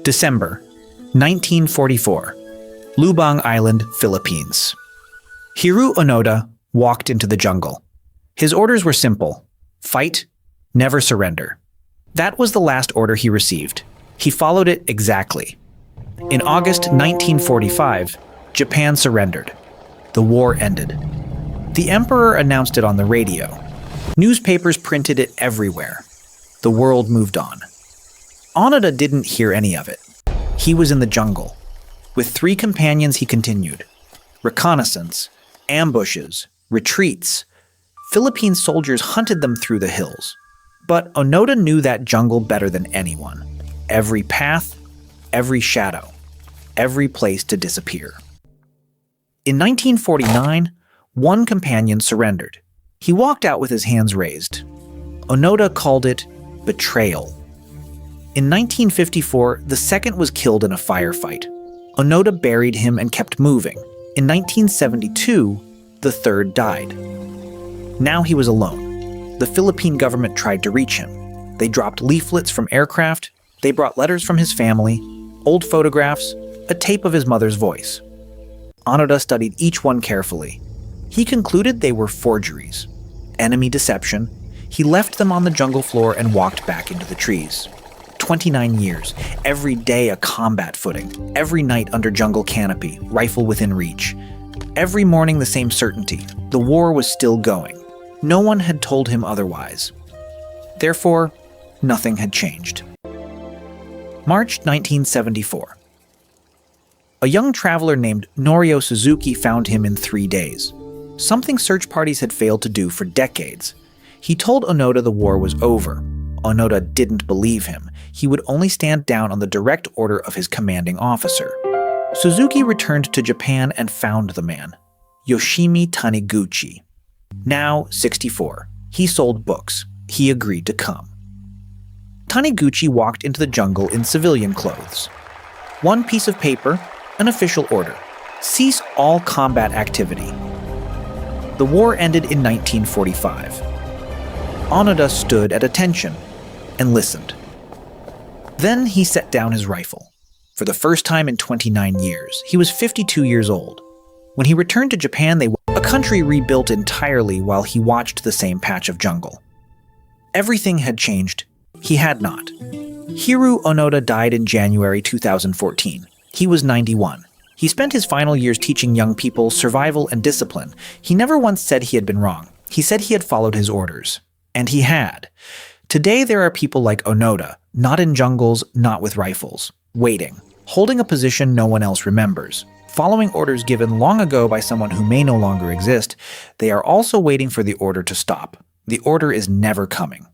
December 1944. Lubang Island, Philippines. Hiroo Onoda walked into the jungle. His orders were simple: fight, never surrender. That was the last order he received. He followed it exactly. In August 1945, Japan surrendered. The war ended. The emperor announced it on the radio. Newspapers printed it everywhere. The world moved on. Onoda didn't hear any of it. He was in the jungle. With 3 companions, he continued. Reconnaissance, ambushes, retreats. Philippine soldiers hunted them through the hills. But Onoda knew that jungle better than anyone. Every path, every shadow, every place to disappear. In 1949, one companion surrendered. He walked out with his hands raised. Onoda called it betrayal. In 1954, the second was killed in a firefight. Onoda buried him and kept moving. In 1972, the third died. Now he was alone. The Philippine government tried to reach him. They dropped leaflets from aircraft. They brought letters from his family, old photographs, a tape of his mother's voice. Onoda studied each one carefully. He concluded they were forgeries, enemy deception. He left them on the jungle floor and walked back into the trees. 29 years, every day a combat footing, every night under jungle canopy, rifle within reach. Every morning the same certainty, the war was still going. No one had told him otherwise. Therefore, nothing had changed. March 1974. A young traveler named Norio Suzuki found him in 3 days. Something search parties had failed to do for decades. He told Onoda the war was over. Onoda didn't believe him. He would only stand down on the direct order of his commanding officer. Suzuki returned to Japan and found the man, Yoshimi Taniguchi. Now 64. He sold books. He agreed to come. Taniguchi walked into the jungle in civilian clothes. One piece of paper, an official order. Cease all combat activity. The war ended in 1945. Onoda stood at attention and listened. Then he set down his rifle. For the first time in 29 years, he was 52 years old. When he returned to Japan, a country rebuilt entirely while he watched the same patch of jungle. Everything had changed. He had not. Hiroo Onoda died in January 2014. He was 91. He spent his final years teaching young people survival and discipline. He never once said he had been wrong. He said he had followed his orders. And he had. Today there are people like Onoda, not in jungles, not with rifles, waiting, holding a position no one else remembers, following orders given long ago by someone who may no longer exist. They are also waiting for the order to stop. The order is never coming.